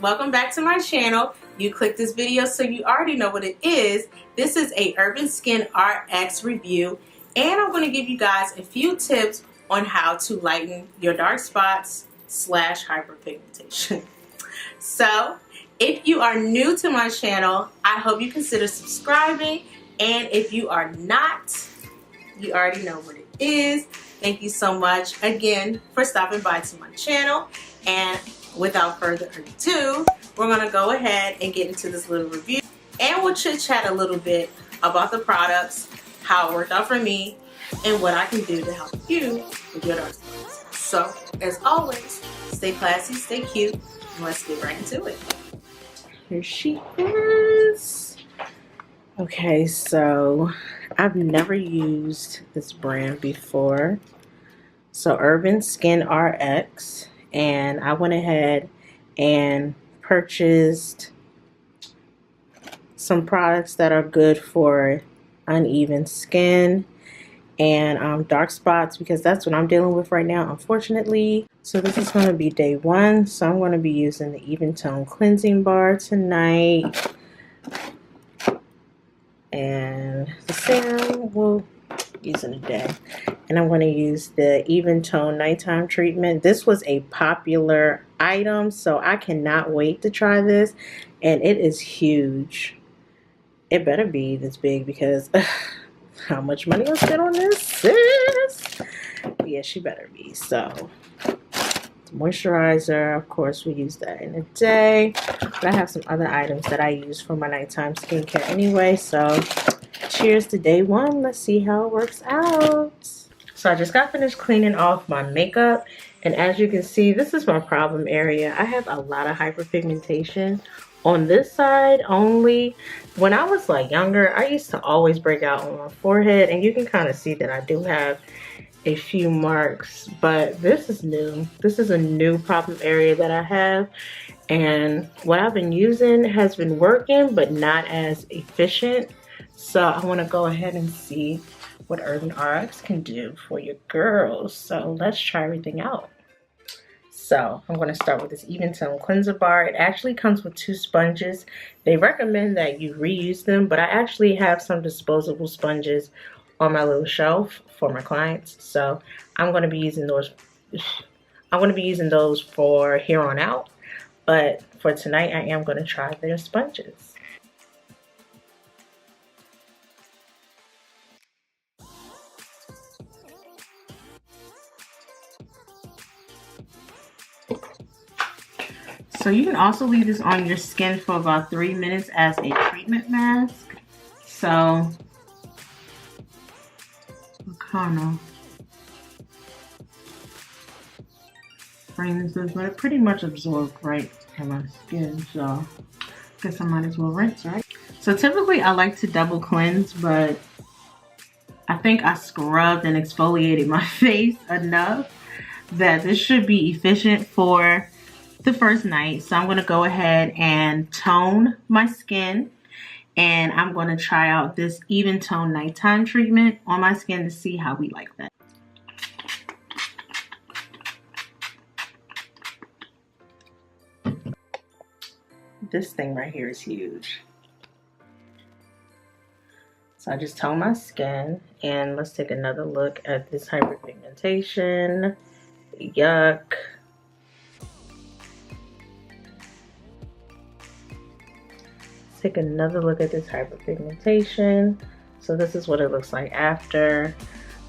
welcome back to my channel. You clicked this video so you already know what it is. This is a Urban Skin RX review, and I'm going to give you guys a few tips on how to lighten your dark spots / hyperpigmentation. So if you are new to my channel, I hope you consider subscribing, and if you are not, you already know what it is. Thank you so much again for stopping by to my channel, and without further ado, we're going to go ahead and get into this little review, and we'll chit chat a little bit about the products, how it worked out for me, and what I can do to help you with your dark spots. So as always, stay classy, stay cute, and let's get right into it. Here she is. Okay, so I've never used this brand before. So Urban Skin RX, and I went ahead and purchased some products that are good for uneven skin and dark spots, because that's what I'm dealing with right now, unfortunately. So this is going to be day one. So I'm going to be using the Even Tone Cleansing Bar tonight, and the serum we'll use in a day. And I'm going to use the Even Tone Nighttime Treatment. This was a popular item, so I cannot wait to try this. And it is huge. It better be this big, because how much money I spent on this, sis? Yeah, she better be. So moisturizer, of course, we use that in a day. But I have some other items that I use for my nighttime skincare anyway. So cheers to day one. Let's see how it works out. So I just got finished cleaning off my makeup, and as you can see, this is my problem area. I have a lot of hyperpigmentation on this side only. When I was like younger, I used to always break out on my forehead, and you can kind of see that I do have a few marks, but this is new. This is a new problem area that I have, and what I've been using has been working, but not as efficient. So I want to go ahead and see what Urban RX can do for your girls. So let's try everything out. So I'm going to start with this Even Tone Cleanser Bar. It actually comes with 2 sponges. They recommend that you reuse them, but I actually have some disposable sponges on my little shelf for my clients. So I'm going to be using those. I'm going to be using those for here on out. But for tonight, I am going to try their sponges. So you can also leave this on your skin for about 3 minutes as a treatment mask. So kind of bring this, but it pretty much absorbed right in my skin. So I guess I might as well rinse, right? So typically I like to double cleanse, but I think I scrubbed and exfoliated my face enough that this should be efficient for the first night. So I'm going to go ahead and tone my skin, and I'm going to try out this Even Tone Nighttime Treatment on my skin to see how we like that. This thing right here is huge. So I just tone my skin, and let's take another look at this hyperpigmentation. Yuck. Take another look at this hyperpigmentation. So this is what it looks like after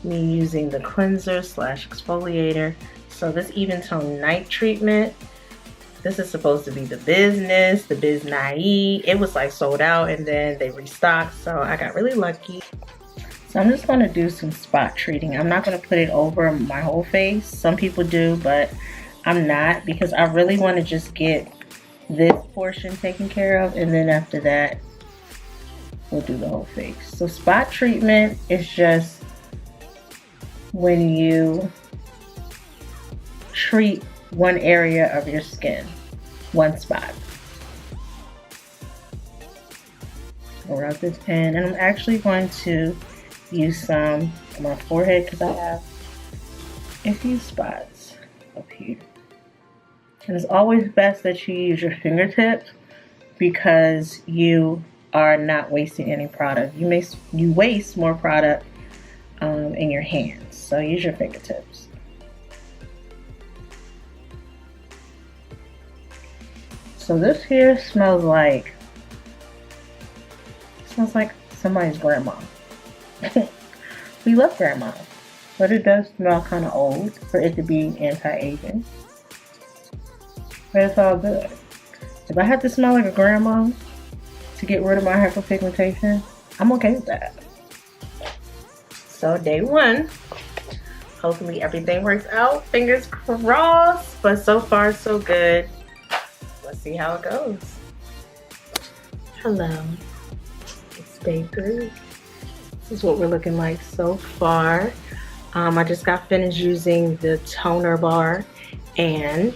me using the cleanser / exfoliator. So this Even Tone Night Treatment, this is supposed to be the business, the biz naive. It was like sold out, and then they restocked, so I got really lucky. So I'm just going to do some spot treating. I'm not going to put it over my whole face. Some people do, but I'm not, because I really want to just get this portion taken care of, and then after that we'll do the whole face. So spot treatment is just when you treat one area of your skin, one spot. I'll rub this in, and I'm actually going to use some on my forehead because I have a few spots up here. And it's always best that you use your fingertips because you are not wasting any product. You waste more product in your hands. So use your fingertips. So this here smells like somebody's grandma. We love grandma, but it does smell kind of old for it to be anti-aging. But it's all good. If I have to smell like a grandma to get rid of my hyperpigmentation, I'm okay with that. So day 1, hopefully everything works out. Fingers crossed, but so far so good. Let's see how it goes. Hello, it's day 3. This is what we're looking like so far. I just got finished using the toner bar, and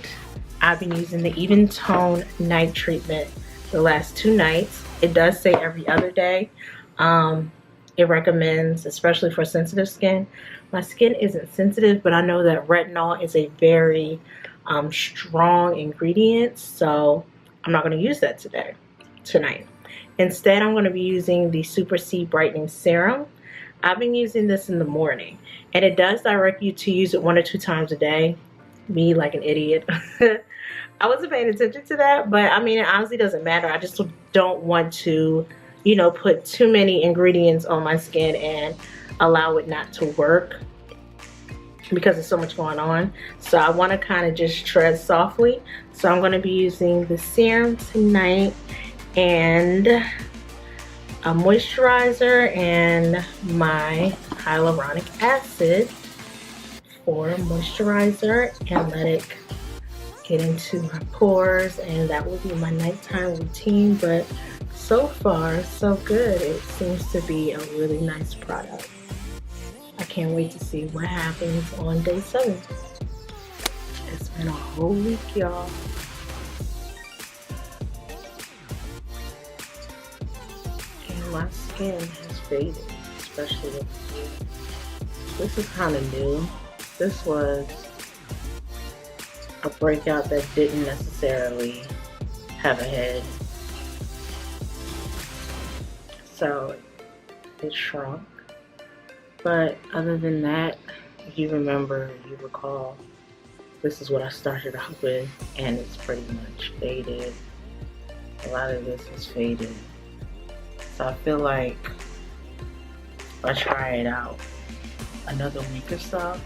I've been using the Even Tone night treatment the last 2 nights. It does say every other day. It recommends, especially for sensitive skin. My skin isn't sensitive, but I know that retinol is a very strong ingredient, so I'm not going to use that tonight. Instead, I'm going to be using the Super C Brightening Serum. I've been using this in the morning, and it does direct you to use it 1 or 2 times a day. Me, like an idiot. I wasn't paying attention to that, but I mean, it honestly doesn't matter. I just don't want to, put too many ingredients on my skin and allow it not to work because there's so much going on. So I want to kind of just tread softly. So I'm going to be using the serum tonight and a moisturizer and my hyaluronic acid for moisturizer, and let it get into my pores, and that will be my nighttime routine. But so far so good. It seems to be a really nice product. I can't wait to see what happens on day 7. It's been a whole week, y'all. And my skin has faded, especially with you. This is kind of new. This was a breakout that didn't necessarily have a head. So it shrunk. But other than that, if you recall, this is what I started out with, and it's pretty much faded. A lot of this is faded. So I feel like if I try it out another week or so,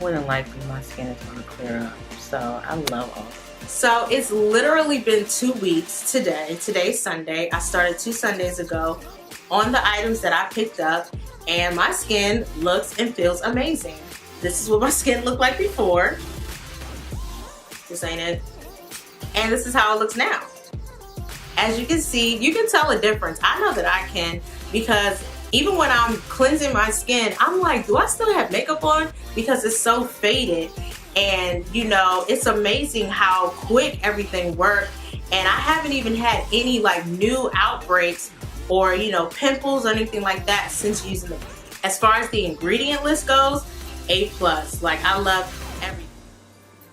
more than likely my skin is going to clear up. So I love all of it. So it's literally been 2 weeks today. Today's Sunday. I started 2 Sundays ago on the items that I picked up, and my skin looks and feels amazing. This is what my skin looked like before. This ain't it. And this is how it looks now. As you can see, you can tell a difference. I know that I can, because even when I'm cleansing my skin, I'm like, do I still have makeup on? Because it's so faded. And it's amazing how quick everything worked. And I haven't even had any like new outbreaks or pimples or anything like that since using them. As far as the ingredient list goes, A+. Like, I love everything.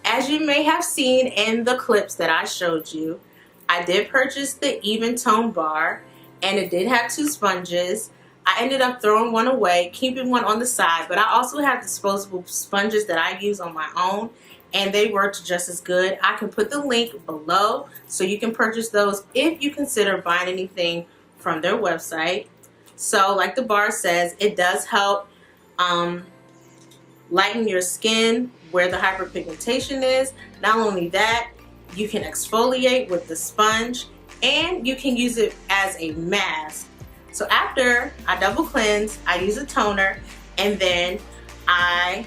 As you may have seen in the clips that I showed you, I did purchase the Even Tone bar, and it did have 2 sponges. I ended up throwing one away, keeping one on the side, but I also have disposable sponges that I use on my own, and they worked just as good. I can put the link below so you can purchase those if you consider buying anything from their website. So like the bar says, it does help lighten your skin where the hyperpigmentation is. Not only that, you can exfoliate with the sponge, and you can use it as a mask. So after I double cleanse, I use a toner, and then I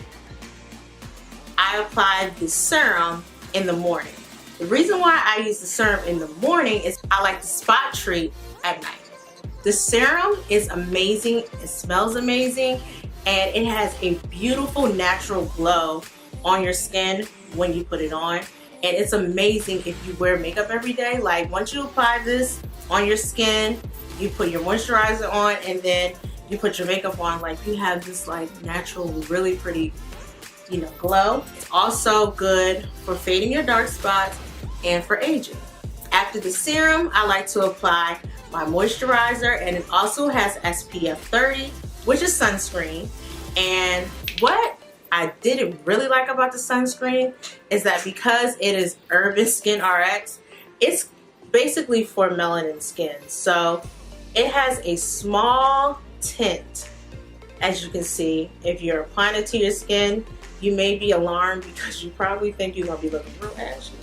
apply the serum in the morning. The reason why I use the serum in the morning is I like to spot treat at night. The serum is amazing, it smells amazing, and it has a beautiful natural glow on your skin when you put it on. And it's amazing if you wear makeup every day. Like, once you apply this on your skin, you put your moisturizer on, and then you put your makeup on, like, you have this like natural, really pretty glow. It's also good for fading your dark spots and for aging. After the serum, I like to apply my moisturizer, and it also has SPF 30, which is sunscreen. And what I didn't really like about the sunscreen is that because it is Urban Skin RX, it's basically for melanin skin. So it has a small tint. As you can see, if you're applying it to your skin, you may be alarmed because you probably think you're gonna be looking real ashy.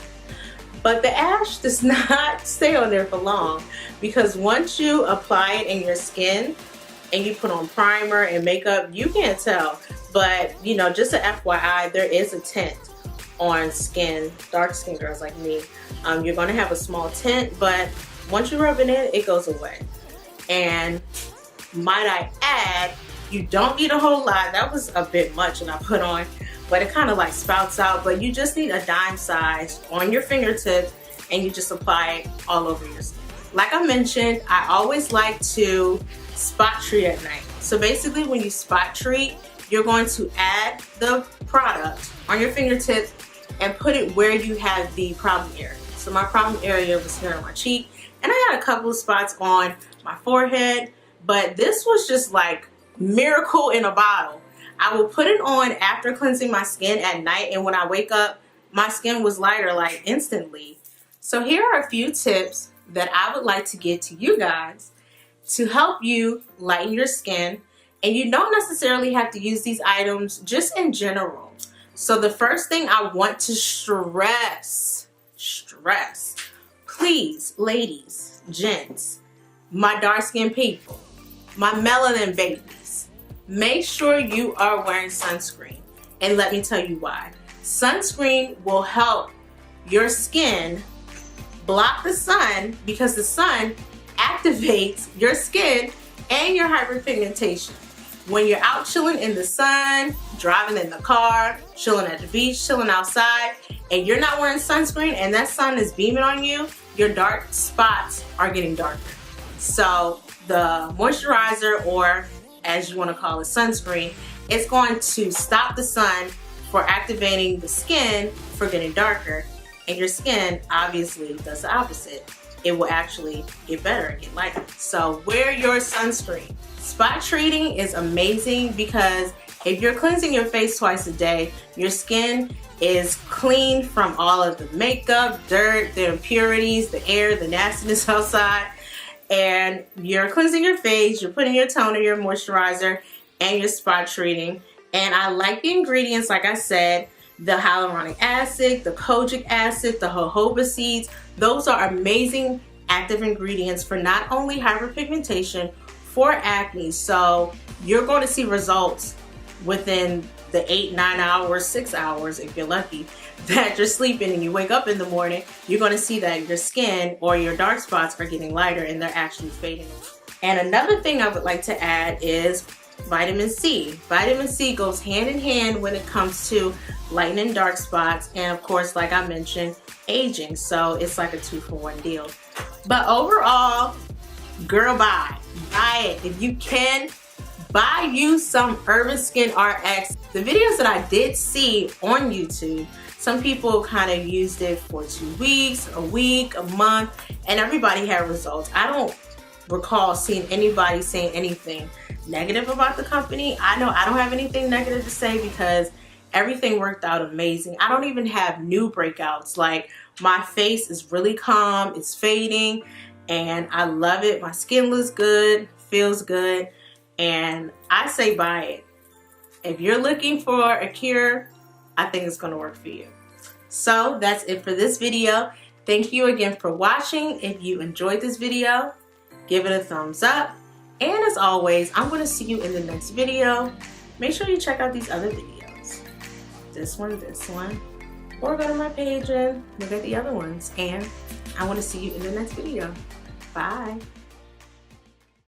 But the ash does not stay on there for long, because once you apply it in your skin and you put on primer and makeup, you can't tell. But just an FYI, there is a tint on skin, dark skin girls like me. You're gonna have a small tint, but once you rub it in, it goes away. And might I add, you don't need a whole lot. That was a bit much that I put on, but it kind of like spouts out. But you just need a dime size on your fingertips, and you just apply it all over your skin. Like I mentioned, I always like to spot treat at night. So basically when you spot treat, you're going to add the product on your fingertips and put it where you have the problem area. So my problem area was here on my cheek, and I had a couple of spots on my forehead, but this was just like miracle in a bottle. I will put it on after cleansing my skin at night, and when I wake up, my skin was lighter like instantly. So here are a few tips that I would like to give to you guys to help you lighten your skin. And you don't necessarily have to use these items, just in general. So the first thing I want to stress, please, ladies, gents, my dark skinned people, my melanin babies, make sure you are wearing sunscreen. And let me tell you why. Sunscreen will help your skin block the sun, because the sun activates your skin and your hyperpigmentation. When you're out chilling in the sun, driving in the car, chilling at the beach, chilling outside, and you're not wearing sunscreen and that sun is beaming on you, your dark spots are getting darker. So the moisturizer, or as you want to call it, sunscreen, it's going to stop the sun for activating the skin for getting darker, and your skin obviously does the opposite. It will actually get better and get lighter. So wear your sunscreen. Spot treating is amazing, because if you're cleansing your face twice a day, your skin is clean from all of the makeup, dirt, the impurities, the air, the nastiness outside. And you're cleansing your face, you're putting your toner, your moisturizer, and your spot treating. And I like the ingredients, like I said, the hyaluronic acid, the kojic acid, the jojoba seeds. Those are amazing active ingredients for not only hyperpigmentation, for acne. So you're going to see results within the 8-9 hours, 6 hours, if you're lucky, that you're sleeping and you wake up in the morning. You're going to see that your skin or your dark spots are getting lighter and they're actually fading. And another thing I would like to add is vitamin C. Vitamin C goes hand in hand when it comes to lightening dark spots, and of course, like I mentioned, aging. So it's like a 2-for-1 deal. But overall, girl, buy it. If you can, buy you some Urban Skin RX. The videos that I did see on YouTube, some people kind of used it for 2 weeks, a week, a month, and everybody had results. I don't recall seeing anybody saying anything negative about the company. I know I don't have anything negative to say, because everything worked out amazing. I don't even have new breakouts. Like, my face is really calm, it's fading, and I love it. My skin looks good, feels good, and I say buy it. If you're looking for a cure, I think it's gonna work for you. So that's it for this video. Thank you again for watching. If you enjoyed this video, give it a thumbs up. And as always, I'm gonna see you in the next video. Make sure you check out these other videos. This one, or go to my page and look at the other ones. And I wanna see you in the next video. Bye.